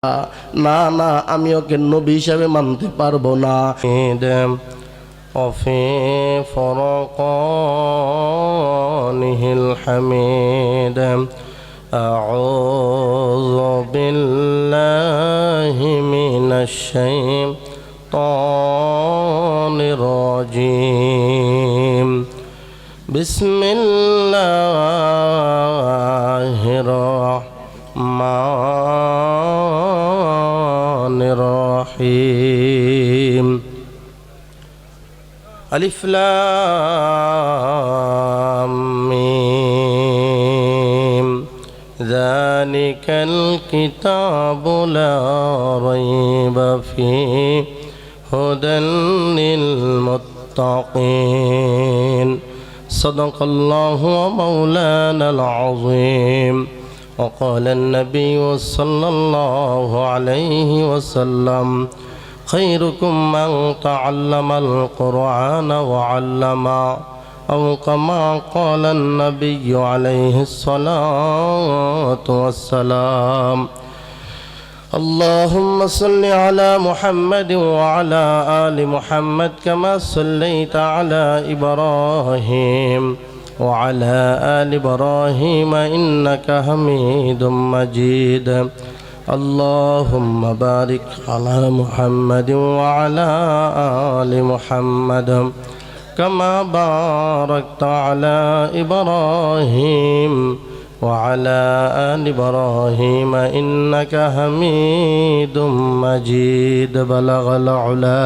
না না, আমি ওকে নবী হিসাবে মানতে পারবো না। وفي فرقانه الحميد أعوذ بالله من الشيطان الرجيم بسم الله الرحمن الرحيم ألف لام ميم ذلك الكتاب لا ريب فيه هدى للمتقين صدق الله مولانا العظيم وقال النبي صلى الله عليه وسلم خيركم من تعلم القرآن وعلمه أو كما قال النبي عليه الصلاة والسلام اللهم صل على محمد وعلى آل محمد كما صليت على إبراهيم وعلى آل إبراهيم إنك حميد مجيد اللهم بارك على محمد وعلى آل محمد كما باركت على إبراهيم وعلى آل إبراهيم إنك حميد مجيد بلغ العلا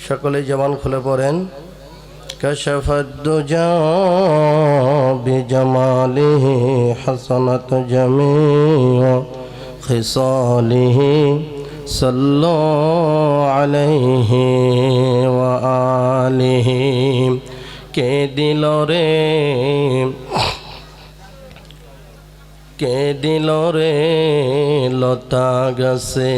সকলে জবান খুলে পড়েন كشف الدجى بجماله حسنت جميع خصاله صلوا عليه وآله কে দিল রে লতা গাছে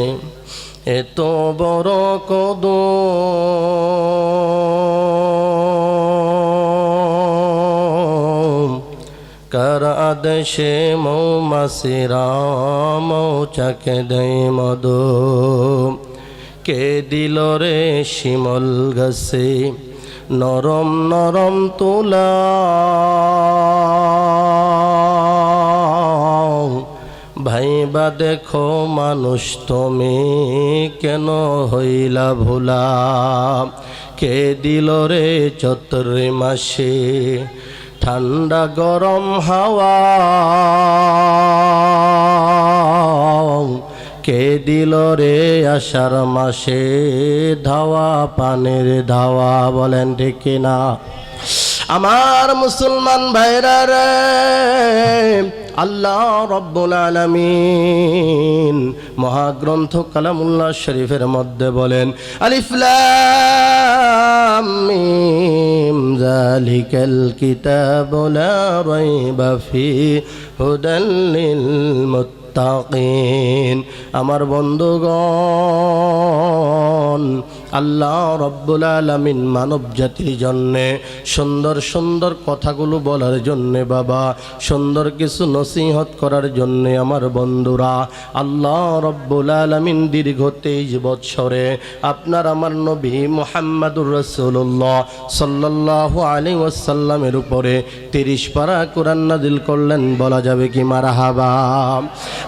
এত বড় কদম কার আদেশে মৌমাছিরা মৌচাকে দেয় মধু কে দিল রে শিমল গাছে নরম নরম তুলা ভাইবা দেখো মানুষ তুমি কেন হইলা ভোলা কে দিল রে চৈত্র মাসে ঠান্ডা গরম হাওয়া কে দিল রে আষাঢ় মাসে ধাওয়া পানের ধাওয়া বলেন ঠিক কিনা আমার মুসলমান ভাইরা রে আল্লাহ রব্বুল আলামিন মহাগ্রন্থ কালামুল্লাহ শরীফের মধ্যে বলেন আলিফ লাম মিম যালিকাল কিতাবু লা রাইবা ফিহি হুদাল লিল মুত্তাকিন আমার বন্ধুগণ আল্লাহ রব্বুল আলামিন মানব জাতির জন্যে সুন্দর সুন্দর কথাগুলো বলার জন্যে বাবা সুন্দর কিছু নসিহত করার জন্যে আমার বন্ধুরা আল্লাহ রব্বুল আলামিন দীর্ঘ 23 বছরে আপনার আমার নবী মুহাম্মদুর রাসূলুল্লাহ সাল্লাল্লাহু আলাইহি ওয়াসাল্লামের উপরে 30 পারা কোরআন নাযিল করলেন বলা যাবে কি মারহাবা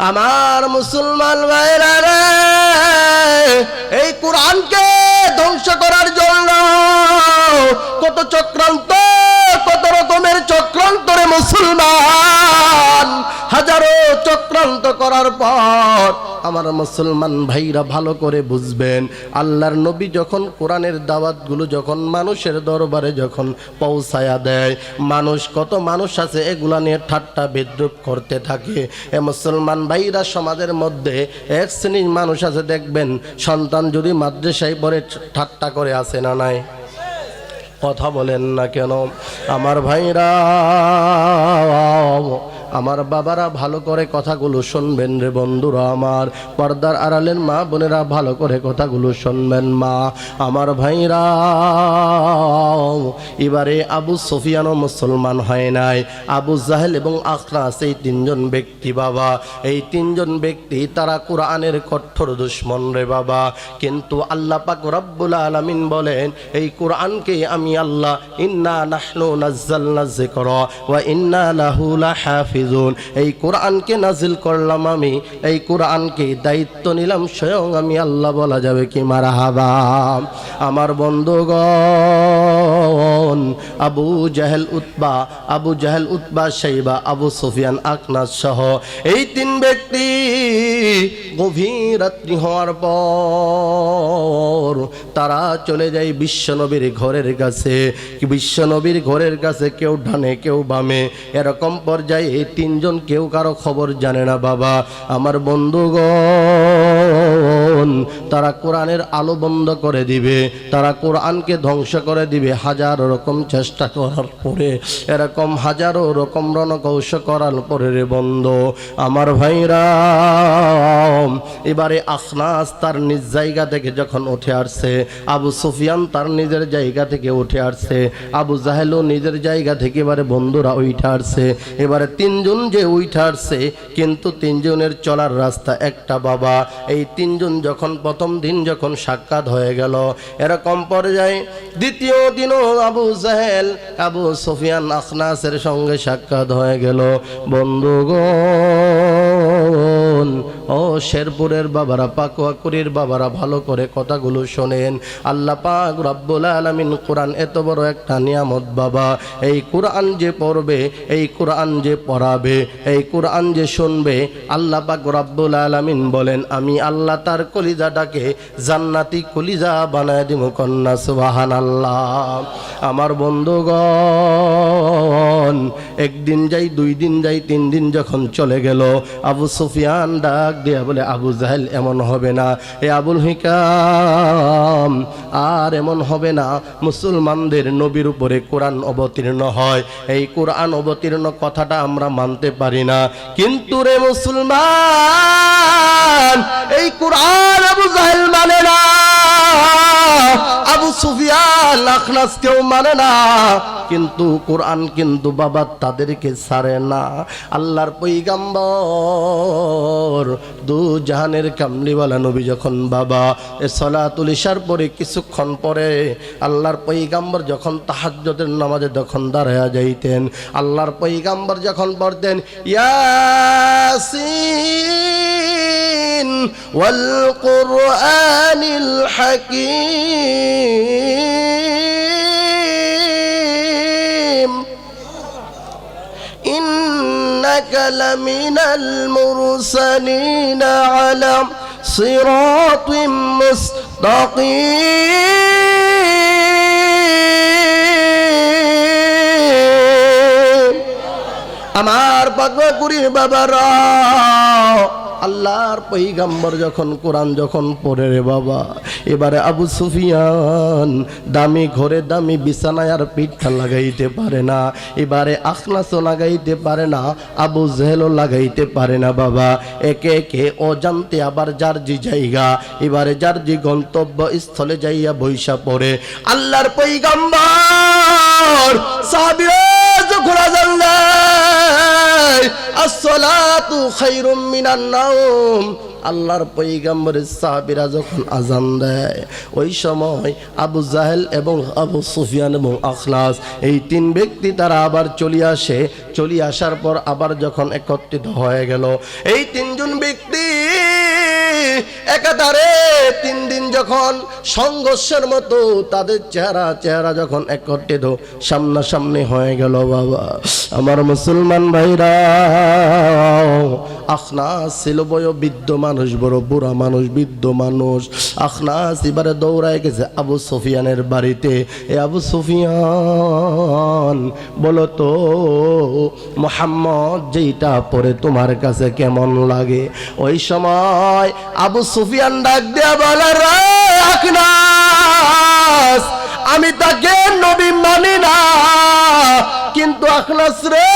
আমার মুসলমান ভাইরা রে এই কোরআনকে ধ্বংস করার জন্য কত চক্রান্ত কত রকমের চক্রান্তরে মুসলমান হাজারো চক্রান্ত করার পর আমার মুসলমান ভাইরা ভালো করে বুঝবেন আল্লাহর নবী যখন কোরআনের দাওয়াতগুলো যখন মানুষের দরবারে যখন পৌঁছায়া দেয় মানুষ কত মানুষ আছে এগুলা নিয়ে ঠাট্টা বিদ্রুপ করতে থাকে এ মুসলমান ভাইরা সমাজের মধ্যে এক শ্রেণীর মানুষ আছে দেখবেন সন্তান যদি মাদ্রাসায় পড়ে ঠাট্টা করে আসে না নাই কথা বলেন না কেন আমার ভাইরা আমার বাবারা ভালো করে কথাগুলো শুনবেন রে বন্ধুরা আমার, পর্দার আড়ালের মা বোনেরা ভালো করে কথাগুলো শুনবেন মা আমার ভাইরা। এবারে আবু সুফিয়ানও মুসলমান হয় নাই, আবু জাহেল এবং আখনাস এই তিনজন ব্যক্তি বাবা, এই তিনজন ব্যক্তি তারা কোরআনের কঠোর দুশমন রে বাবা। কিন্তু আল্লাহ পাক রব্বুল আলামিন বলেন এই কোরআনকে আমি আল্লাহ ইন্না নাহনু নাযালনা যিকরা ওয়া ইন্না লাহু লাহাফিজুন, এই কোরআনকে নাজিল করলাম আমি, এই কোরআনকে দায়িত্ব নিলাম স্বয়ং আমি আল্লাহ। বলা যাবে কি মারহাবা। আমার বন্ধুগণ, আবু জাহেল উতবা শাইবা আবু সুফিয়ান আখনাস সহ এই তিন ব্যক্তি গভীর রাত্রি হওয়ার পর তারা চলে যায় বিশ্বনবীর ঘরের কাছে। বিশ্বনবীর ঘরের কাছে কেউ ডানে কেউ বামে, এরকম পর্যায়ে এই তিনজন কেউ কারো খবর জানে না বাবা। আমার বন্ধুগণ, তারা কোরআনের আলো বন্ধ করে দিবে, তারা কোরআনকে ধ্বংস করে দিবে। হাজারো রকম চেষ্টা করার পরে, এরকম হাজারো রকম রণকৌশল করার পরে রে বন্ধু আমার ভাইরা, এবারে আখনাস তার নিজ জায়গা থেকে যখন উঠে আসছে, আবু সুফিয়ান তার নিজের জায়গা থেকে উঠে আসছে, আবু জাহেলও নিজের জায়গা থেকে এবারে বন্ধুরা উঠে আসছে। এবারে তিনজন যে উঠে আসছে, কিন্তু তিনজনের চলার রাস্তা একটা বাবা। এই তিনজন যখন প্রথম দিন যখন সাক্ষাৎ হয়ে গেল, এরকম পর্যায়ে দ্বিতীয় দিনও আবু জাহেল আবু সুফিয়ান আখনাসের সঙ্গে সাক্ষাৎ হয়ে গেল। বন্ধুগণ, ও শেরপুরের বাবারা, পাকুয়াকুড়ির বাবারা, ভালো করে কথাগুলো শোনেন। আল্লাহ পাক রব্বুল আলামিন কোরআন এত বড় একটা নিয়ামত বাবা। এই কোরআন যে পড়বে, এই কোরআন যে পড়াবে, এই কোরআন যে শুনবে, আল্লাহ পাক রব্বুল আলামিন বলেন আমি আল্লাহ তার কলিজাটাকে জান্নাতি কলিজা বানায় দিব। কন্যা সুবহানাল্লাহ। আমার বন্ধুগণ, একদিন যাই, দুই দিন যাই, তিন দিন যখন চলে গেল, আবু সুফিয়ান ডাক দিয়া বলে আবু জাহেল এমন হবে না, এ আবুল হিকাম আর এমন হবে না। মুসলমানদের নবীর উপরে কোরআন অবতীর্ণ হয়, এই কোরআন অবতীর্ণ কথাটা আমরা মানতে পারি না, কিন্তু রে মুসলমান এই কোরআন আবু জাহেল মানে না, আবু সুফিয়ান আখনাস কেউ মানে না, কিন্তু কোরআন কিন্তু বাবা তাদেরকে ছাড়ে না। আল্লাহর পয়গম্বর দু জাহানের কামলিওয়ালা নবী যখন বাবা এ সালাতুল ইশার পরে কিছুক্ষণ পরে আল্লাহর পয়গম্বর যখন তাহাজ্জুদের নামাজে যখন দাঁড়ায়া যাইতেন, আল্লাহর পয়গম্বর যখন পড়তেন ইয়াসিন ওয়াল কুরআনিল হাকীম ইন্নাকা লামিনাল মুরসালিনা আলা সিরাতিম মুস্তাকিম। আমার পাকুয়াকুড়ির বাবারা, আল্লাহর পয়গম্বর যখন কোরআন যখন পড়ে রে বাবা, এবারে আবু সুফিয়ান দামি ঘরে দামি বিছানায় আর পিঠা লাগাইতে পারে না, এবারে আখনাসও লাগাইতে পারে না, আবু জাহেলও লাগাইতে পারে না বাবা। একে একে অজান্তে আবার যার যে জায়গা, এবারে যার যে গন্তব্য স্থলে যাইয়া বৈশা পড়ে। আল্লাহর পয়গম্বর সাহাবীরা যখন আযান দেয়, আসসালাতু খায়রুম মিনান নাওম, আল্লাহর পয়গম্বরের সাহাবীরা যখন আযান দেয়, ওই সময় আবু জাহেল এবং আবু সুফিয়ান এবং আখনাস এই তিন ব্যক্তি তারা আবার চলে আসে। চলে আসার পর আবার যখন একত্রিত হয়ে গেল, এই তিনজন ব্যক্তি একাধারে তিন দিন যখন সংঘর্ষের মতো তাদের চেহারা যখন একত্রিত সামনাসামনি হয়ে গেল বাবা, আমার মুসলমান ভাইরা, আখনাস ছিল বৃদ্ধ মানুষ, বড় বুড়া মানুষ, বৃদ্ধ মানুষ। আখনাস এবারে দৌড়ায় গেছে আবু সুফিয়ানের বাড়িতে। এ আবু সুফিয়ান, বলো তো মুহাম্মদ যেটা পড়ে তোমার কাছে কেমন লাগে? ওই সময় আবু সুফিয়ান ডাক দেয়া বলে, রে আখনাস, আমি তাকে নবী মানি না, কিন্তু আখনাস রে,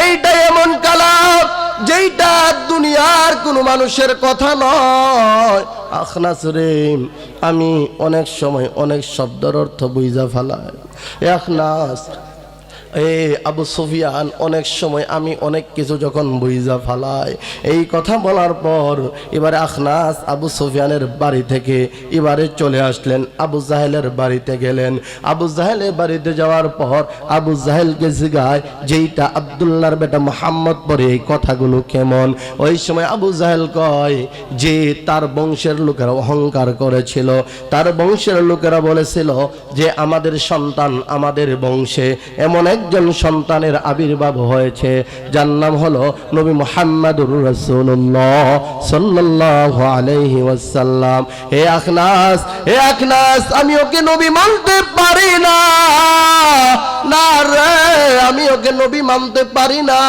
এইটা এমন কালাম যেইটা দুনিয়ার কোনো মানুষের কথা নয়। আখনাস রে, আমি অনেক সময় অনেক শব্দের অর্থ বুঝা ফেলাই। আখনাস আবু সুফিয়ান অনেক সময় আমি অনেক কিছু যখন বুঝা ফালাই, এই কথা বলার পর এবারে আখনাস আবু সুফিয়ানের বাড়ি থেকে এবারে চলে আসলেন, আবু জাহেলের বাড়িতে গেলেন। আবু জাহেলের বাড়িতে যাওয়ার পর আবু জাহেলকে জিগায় যেইটা আব্দুল্লাহর বেটা মুহাম্মদ পরে এই কথাগুলো কেমন। ওই সময় আবু জাহেল কয় যে তার বংশের লোকেরা অহংকার করেছিল, তার বংশের লোকেরা বলেছিল যে আমাদের সন্তান, আমাদের বংশে এমন একজন সন্তানের আবির্ভাব হয়েছে যার নাম হলো নবী মুহাম্মদুর রাসূলুল্লাহ সাল্লাল্লাহু আলাইহি ওয়াসাল্লাম। হে আখনাস, আমি ওকে নবী মানতে পারি না, না রে, আমি ওকে নবী মানতে পারি না।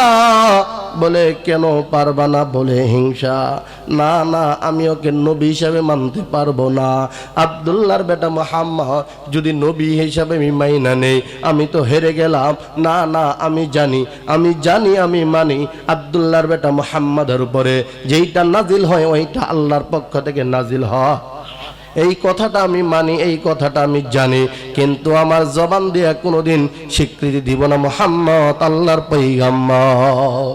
বলে কেন পারবা না? বলে হিংসা। না না, আমি ওকে নবী হিসাবে মানতে পারবো না। আব্দুল্লাহর বেটা মুহাম্মদ যদি নবী হিসাবে আমি মাইনা নেই, আমি তো হেরে গেলাম। না না, আমি জানি, আমি মানি আব্দুল্লাহর বেটা মুহাম্মদের উপরে যেইটা নাজিল হয় ওইটা আল্লাহর পক্ষ থেকে নাজিল হয়। এই কথাটা আমি মানি, এই কথাটা আমি জানি, কিন্তু আমার জবান দিয়ে কোনোদিন স্বীকৃতি দিব না মুহাম্মদ আল্লাহর পয়গম্বর।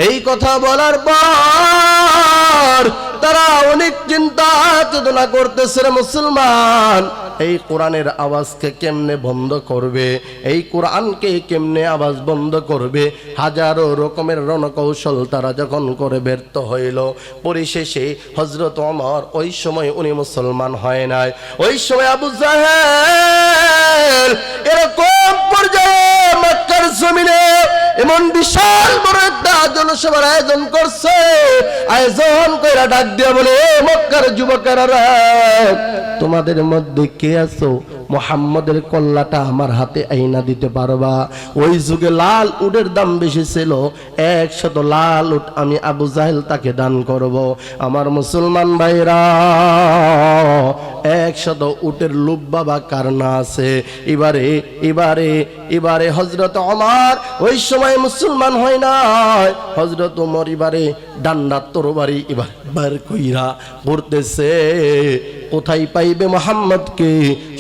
এই কথা বলার পর তারা অনেক চিন্তা চেতনা করতেছে, মুসলমান এই কোরআনের আওয়াজকে কেমনে বন্ধ করবে, এই কোরআনকে কেমনে আওয়াজ বন্ধ করবে। হাজারো রকমের রণকৌশল তারা যখন করে ব্যর্থ হইল, পরিশেষে হযরত ওমর, ওই সময় উনি মুসলমান হয় নাই, ওই সময় আবু জাহেল এরকম পর্যায়ে মক্কার জমিনে এমন বিশাল বড় একটা জনসভার আয়োজন করছে। আয়োজন কইরা ডাক দিয়া বলে, মক্কার যুবকেরা, তোমাদের মধ্যে কে আছো মুহাম্মদের কল্লাটা আমার হাতে আইনা দিতে পারবা? ওই যুগে লাল উটের দাম বেশি ছিল, 100 লাল উট আমি আবু জাহেল তাকে দান করব। আমার মুসলমান ভাইরা, 100 উটের লোভ বাবা কার না আছে? এবারে হযরত ওমর ওই সময় মুসলমান হয় নাই, হযরত ওমর এবারে ডান্ডা তরবারি এবার বার কইরা পড়তেছে, কোথায় পাইবে মুহাম্মদকে?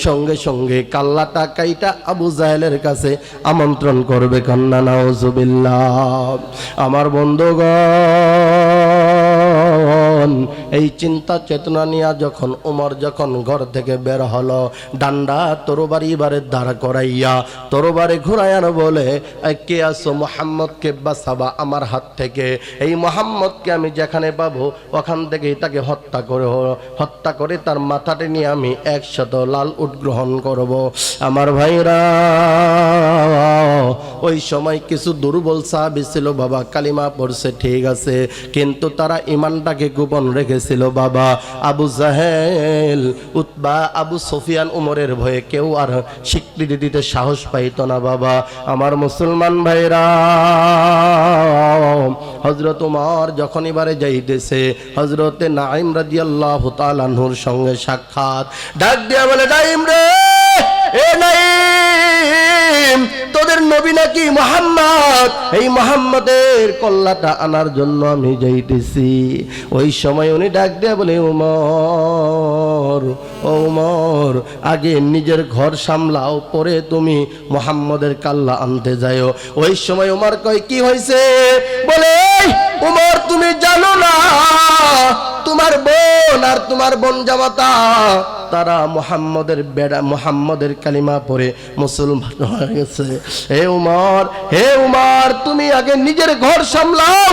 সঙ্গে সঙ্গে কাল্লাটা কাইটা আবু জাহেলের কাছে আমন্ত্রণ করবে। কন্যা নাউজুবিল্লাহ। আমার বন্ধুগণ, এই চিন্তা চেতনা নিয়ে যখন ওমর যখন ঘর থেকে বের হলো, ডান্ডা তরবারি এবারে দাঁড় করাইয়া তরবারি ঘুরাইয়ার বলে, কে আছো মুহাম্মদকে বাঁচাবা আমার হাত থেকে? এই মুহাম্মদকে আমি যেখানে পাবো ওখান থেকে তাকে হত্যা করে তার মাথাটা নিয়ে আমি 100 লাল উট গ্রহণ করব। আমার ভাইরা, ওই সময় কিছু দুর্বল সাহাবী ছিল বাবা, কালিমা পড়ছে ঠিক আছে, কিন্তু তারা ইমানটাকে গোপন রেখেছিল বাবা। আবু জাহেল, উতবা, আবু সুফিয়ান, উমরের ভয়ে কেউ আর স্বীকৃতি দিতে সাহস পাইত না বাবা। আমার মুসলমান ভাইরা, হযরত ওমর যখন এবারে যাইতেছে, হযরতে নাঈম রাদিয়াল্লাহু তাআলা আনহুর সঙ্গে সাক্ষাৎ, ডাক দিয়া বলে, নাঈম রে, এ নাঈম, তোদের নবী নাকি মুহাম্মদ? এই মুহাম্মদের কল্লাটা আনার জন্য আমি যাইতেছি। ওই সময় উনি ডাক দিয়া বলে, ওমর, আগে নিজের ঘর সামলাও, পরে তুমি মুহাম্মদের কাল্লা আনতে যাও। ওই সময় ওমর কয়, কি হয়েছে? বলে, ওমর তুমি জানো না, তোমার বোন আর তোমার বোন জামাতা তারা মুহাম্মদের কালিমা পড়ে মুসলমান হয়ে গেছে। হে উমর, তুমি আগে নিজের ঘর সামলাও,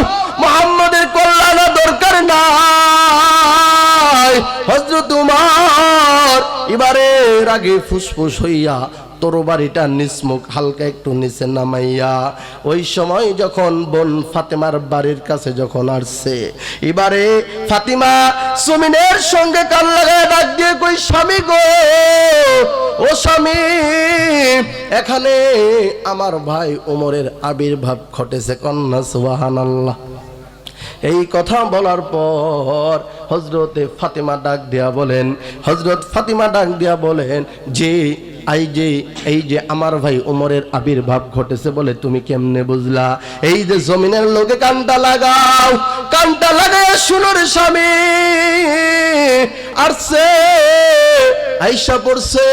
মুহাম্মদের কল্যাণ দরকার নাই। হযরত উমর এবারে রাগে ফুসফুস হইয়া তরবারিটা নিসমুখ হালকা একটু নিচে নামাইয়া, ওই সময় যখন বোন ফাতেমার বাড়ির কাছে যখন আসছে, এবারে ফাতিমা সুমিনের সঙ্গে কান লাগায় ডাক দিয়ে কই, স্বামী গো, ও স্বামী, এখানে আমার ভাই ওমরের আবির্ভাব ঘটেছে। কন্যা সুবহানাল্লাহ। এই কথা বলার পর হযরত ফাতিমা ডাক দিয়া বলেন যে এই যে আমার ভাই ওমরের আবির্ভাব ঘটেছে বলে তুমি কেমনে বুঝলা? এই যে জমিনের লোকে কানটা লাগাও, কানটা লাগায় শুনো রে স্বামী, আসছে আইসা পড়ছে,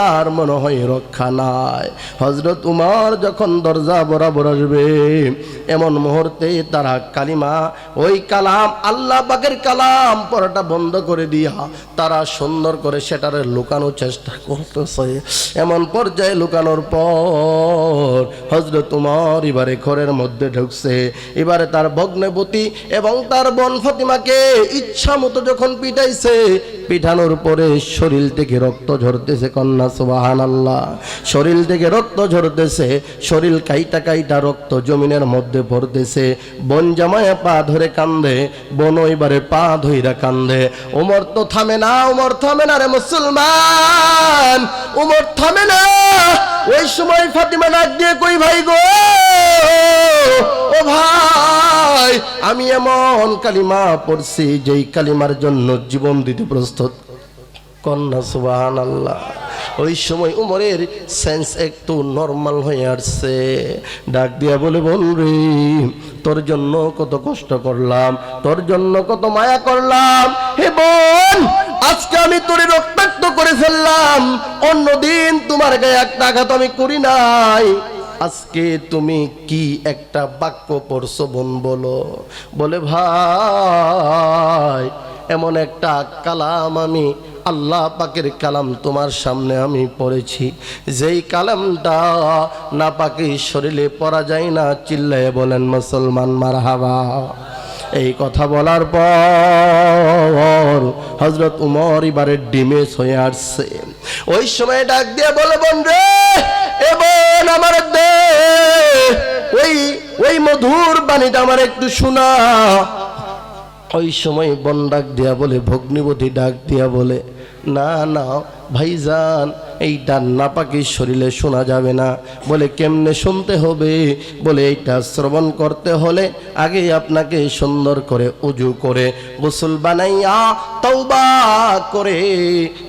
আর মনে হয় রক্ষা নাই। হযরত উমর যখন দরজা বরাবর আসবে এমন মুহূর্তে তারা কালিমা, ওই কালাম আল্লাহ পাকের কালাম পড়াটা বন্ধ করে দিয়া তারা সুন্দর করে সেটারে লুকানোর চেষ্টা করতেছে। এমন পর্যায়ে লুকানোর পর হযরত উমর এবারে ঘরের মধ্যে ঢুকছে। এবারে তার ভগ্নবতী এবং তার বোন ফাতিমাকে ইচ্ছা মতো যখন পিটাইছে, পিঠানোর পরে শরীর থেকে রক্ত ঝরতেছে। কন্যা সুবহানাল্লাহ। শরীর থেকে রক্ত ঝরতেছে, শরীর কাইটা কাইটা রক্ত জমিনের মধ্যে পড়তেছে। বোন জামায়া পা ধরে কান্দে, বোন এবারে পা ধইরা কান্দে। ওমর তো থামে না, ওমর থামে না রে মুসলমান, ওমর থামে না। ওই সময় ফাতিমা ডাক দিয়ে কই, ভাই গো, ও ভাই, আমি এমন কালিমা পড়ছি যেই কালিমার জন্য জীবন দিতে প্রস্তুত। কন্যা সুবহানাল্লাহ। ওই সময় উমরের সেন্স একটু নরমাল হয়ে আসছে। ডাক দিয়া বলে, বোন রে, তোর জন্য কত কষ্ট করলাম, তোর জন্য কত মায়া করলাম। হে বোন, আজকে আমি তোরে রক্তাক্ত করে ফেললাম, অন্যদিন তোমার গায়ে একটা আঘাত আমি করি নাই। আজকে তুমি কি একটা বাক্য পড়ছো বোন বলো? বলে, ভাই, এমন একটা কালাম আমি আল্লাহ পাকের কালাম তোমার সামনে আমি পড়েছি, যেই কালামটা না পাকে শরীরে পড়া যায় না। চিল্লায়ে বলেন মুসলমান মারহাবা। এই কথা বলার পর হযরত উমর এবারে ডিমেস হয়ে আসছে। ওই সময় ডাক দিয়ে বলে, বোন রে, এ বোন আমার দে ওই মধুর বাণীটা আমার একটু শোনা। ওই সময় বোন ডাক দিয়া বলে, ভগ্নিবতী ডাক দিয়া বলে, না না ভাইজান, এইটা নাপাকি শরীরে শোনা যাবে না। বলে, কেমনে শুনতে হবে? বলে, এইটা শ্রবণ করতে হলে আগে আপনাকে সুন্দর করে উজু করে গোসল বানাইয়া তওবা করে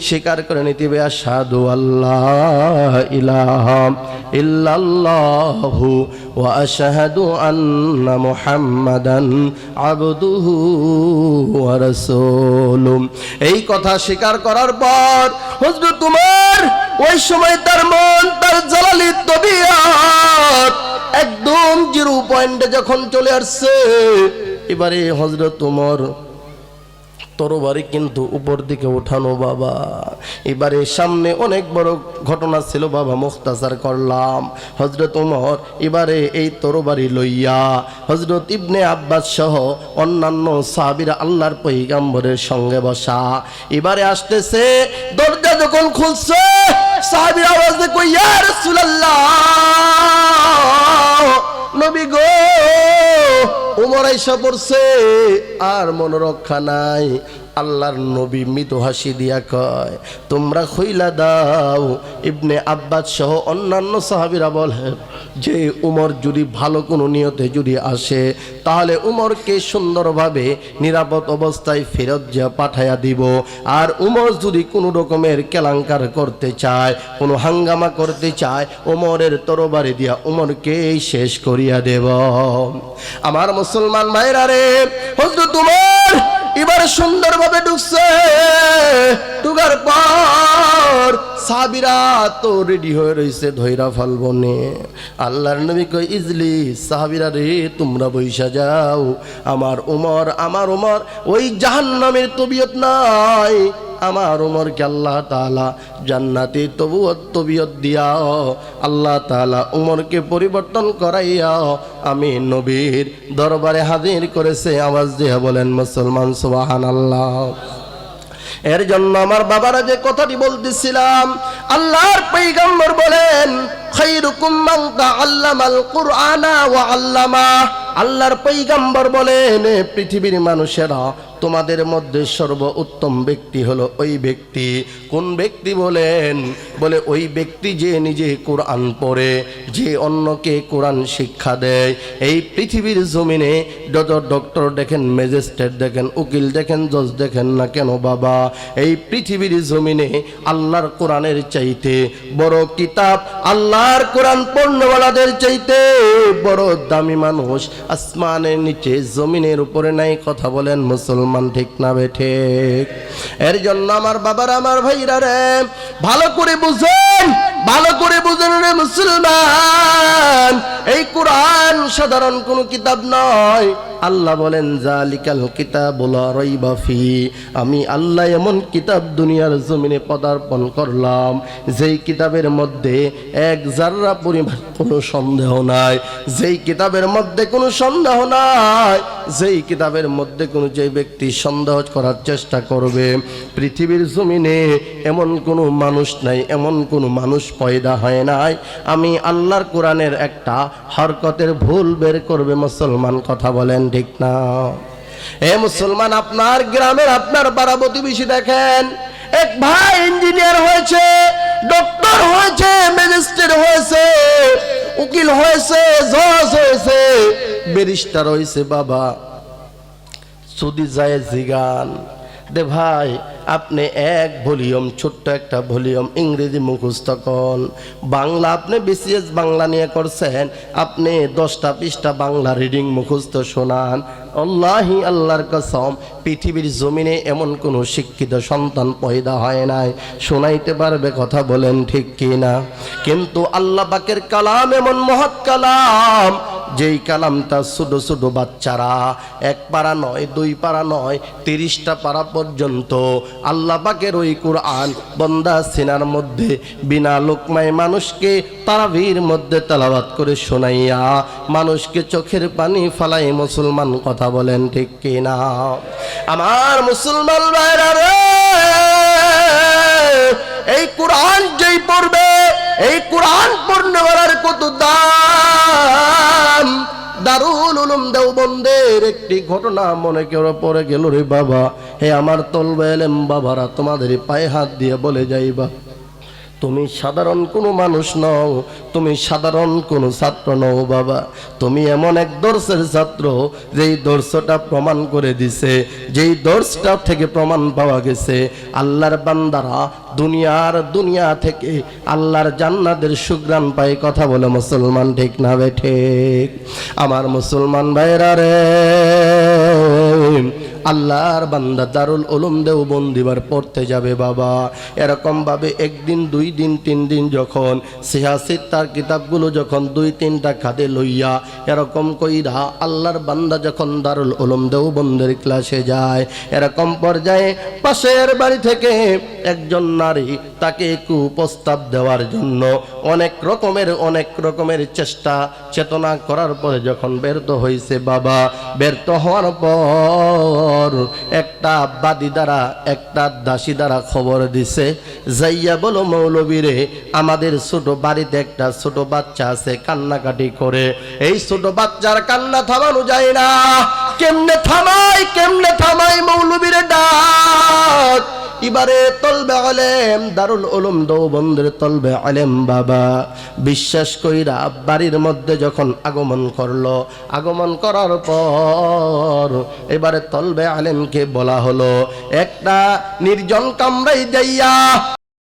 স্বীকার করে নিতে হবে, আশহাদু আল্লাহ ইলাহা ইল্লাল্লাহু ওয়া আশহাদু আন্না মুহাম্মাদান আবদুহু ওয়া রাসূলুহু। এই কথা স্বীকার করার পর হযরত উমর ওই সময় তার মন, তার জালালি তবিয়ত একদম 0 পয়েন্টে যখন চলে আসছে, এবারে হযরত উমর তরবারি কিন্তু উপর দিকে উঠানো বাবা। এবারে সামনে অনেক বড় ঘটনা ছিল বাবা, মুখতাসার করলাম। হযরত উমর এবারে এই তরবারি লইয়া হযরত ইবনে আব্বাস সহ অন্যান্য সাহাবীরা আল্লাহর পয়গম্বরের সঙ্গে বসা। এবারে আসতেছে, দরজা যখন খুলছে সাহাবীরা আওয়াজ দিয়ে কই, ইয়া রাসূলুল্লাহ, নবী গো। উমর আইসা পড়ছে, আর মনোরক্ষা নাই। আল্লাহর নবী মৃদু হাসি দিয়া কয়, তোমরা খইলা দাও। ইবনে আব্বাস সহ অন্যান্য সাহাবীরা বলেন যে উমর যদি ভালো কোনো নিয়তে যদি আসে, তাহলে উমরকে সুন্দরভাবে নিরাপদ অবস্থায় ফেরত যা পাঠাইয়া দিব। আর উমর যদি কোনো রকমের কেলাঙ্কার করতে চায়, কোনো হাঙ্গামা করতে চায়, উমরের তরবারি দিয়া উমরকেই শেষ করিয়া দেব। আমার মুসলমান ভাইরা রে, হযরত উমর এবারে সুন্দরভাবে ঢুকছে। ঢুকার পর সাহাবীরা তো রেডি হয়ে রয়েছে, ধৈরা ফেলবনে। আল্লাহর নবী কই, ইজলি সাহাবীরা রে, তোমরা বইসা যাও। আমার উমর ওই জাহান্নামের তবিয়ত নাই। আমার উমরকে আল্লাহ তাআলা জান্নাতে তবিয়ত দিয়া আল্লাহ তাআলা উমরকে পরিবর্তন করাইয়া আমি নবীর দরবারে হাজির করেছে। আওয়াজ দিয়ে বলেন মুসলমান সুবহানাল্লাহ। এর জন্য আমার বাবারা যে কথাটি বলতেছিলাম, আল্লাহর পয়গম্বর বলেন, খায়রুকুম মান তাআল্লামাল কুরআনা ওয়া আল্লামা। আল্লাহর পয়গম্বর বলেন, পৃথিবীর মানুষেরা তোমাদের মধ্যে সর্বোত্তম ব্যক্তি হলো ওই ব্যক্তি। কোন ব্যক্তি বলেন? বলে ওই ব্যক্তি যে নিজে কোরআন পড়ে, যে অন্যকে কোরআন শিক্ষা দেয়। এই পৃথিবীর জমিনে যত ডক্টর দেখেন, ম্যাজিস্ট্রেট দেখেন, উকিল দেখেন, জজ দেখেন না কেন বাবা, এই পৃথিবীর জমিনে আল্লাহর কোরআনের চাইতে বড় কিতাব, আল্লাহর কোরআন পড়নেওয়ালাদের চাইতে বড় দামি মানুষ আসমানের নিচে জমিনের উপরে নাই। কথা বলেন মুসলমান, ঠিক না বেঠিক? এর জন্য আমার বাবার, আমার ভাইরা রে, ভালো করে বুঝেন, ভালো করে বুঝেন রে মুসলমান, এই কোরআন সাধারণ কোনো কিতাব নয়। আল্লাহ বলেন জালিকাল কিতাবুল লা রাইবা ফি, আমি আল্লাহ এমন কিতাব দুনিয়ার জমিনে পদার্পণ করলাম যেই কিতাবের মধ্যে এক জাররা পরিমাণ কোনো সন্দেহ নাই, যেই কিতাবের মধ্যে কোনো সন্দেহ নাই, যেই কিতাবের মধ্যে কোনো যে ব্যক্তি সন্দেহ করার চেষ্টা করবে, পৃথিবীর জমিনে এমন কোনো মানুষ নাই, এমন কোনো মানুষ পয়দা হয় নাই, আমি আল্লাহর কোরআনের একটা হরকতের ভুল বের করবে। মুসলমান কথা বলেন, ঠিক না? এ মুসলমান, আপনার গ্রামের, আপনার পাড়া প্রতিবেশী দেখেন, এক ভাই ইঞ্জিনিয়ার হয়েছে, ডক্টর হয়েছে, ম্যাজিস্ট্রেট হয়েছে, উকিল হয়েছে, জজ হয়েছে, ব্যারিস্টার হয়েছে। বাবা যদি যায় জিগান দে ভাই, আপনি এক ভলিউম, ছোট্ট একটা ভলিউম ইংরেজি মুখস্থ করেন, বাংলা আপনি বিসিএস বাংলা নিয়ে করছেন, আপনি 10টা 20টা বাংলা রিডিং মুখস্থ শোনান, আল্লাহি আল্লাহর কসম পৃথিবীর জমিনে এমন কোনো শিক্ষিত সন্তান পয়দা হয় নাই। শোনাইতে পারবে? কথা বলেন, ঠিক কি না? কিন্তু আল্লাহ পাকের কালাম এমন মহৎ কালাম, যেই কালামটা ছোট ছোট বাচ্চারা, 1 পারা নয়, 2 পারা নয়, 30টা পারা পর্যন্ত আল্লাহ পাকের ওই কোরআন বন্দা সিনার মধ্যে বিনা লোকমায় মানুষকে তারাবির মধ্যে তেলাওয়াত করে শোনাইয়া মানুষকে চোখের পানি ফালাই। মুসলমান কথা বলেন, ঠিক কি না? আমার মুসলমান ভাইরা রে, এই কোরআন যেই পড়বে, এই কোরআন পড়নেওয়ালার কত দাম। দারুল উলুম দেওবন্দের একটি ঘটনা মনে করে পড়ে গেল রে বাবা। হে আমার তলবে এলেম বাবারা, তোমাদের পায়ে হাত দিয়ে বলে যাইবা, তুমি সাধারণ কোনো মানুষ নও, তুমি সাধারণ কোনো ছাত্র নও বাবা, তুমি এমন এক দর্শের ছাত্র যেই দর্শটা প্রমাণ করে দিছে, যেই দর্শটা থেকে প্রমাণ পাওয়া গেছে আল্লাহর বান্দারা দুনিয়া থেকে আল্লাহর জান্নাতের সুগ্রাণ পায়। কথা বলে মুসলমান, ঠিক না বেঠিক? আমার মুসলমান ভাইরা রে, আল্লাহর বান্দা দারুল উলুম দেওবন্দিবার পড়তে যাবে বাবা, এরকম ভাবে 1 দিন 2 দিন 3 দিন যখন সিয়াসিত তার কিতাবগুলো যখন 2-3টা খাদে লইয়া এরকম কইরা আল্লাহর বান্দা যখন দারুল উলুম দেওবন্দের ক্লাসে যায়, এরকম পর্যায়ে পাশের বাড়ি থেকে একজন নারী তাকে একটু প্রস্তাব দেওয়ার জন্য অনেক রকমের চেষ্টা চেতনা করার পরে যখন ব্যর্থ হয়েছে বাবা, ব্যর্থ হওয়ার পর একটা বাদী দ্বারা, একটা দাসী দ্বারা খবর দিছে, যাইয়া বলো মৌলবীরে, আমাদের ছোট বাড়িতে একটা ছোট বাচ্চা আছে, কান্নাকাটি করে, এই ছোট বাচ্চার কান্না থামানো যায় না, কেমনে থামাই মৌলবীরে ডাক। এবারে তলবে আলেম, দারুল উলুম দেওবন্দের তলবে আলেম বাবা বিশ্বাস কইরা বাড়ির মধ্যে যখন আগমন করলো, আগমন করার পর এবারে তলবে আলেমকে বলা হলো, একটা নির্জন কামরায় যাইয়া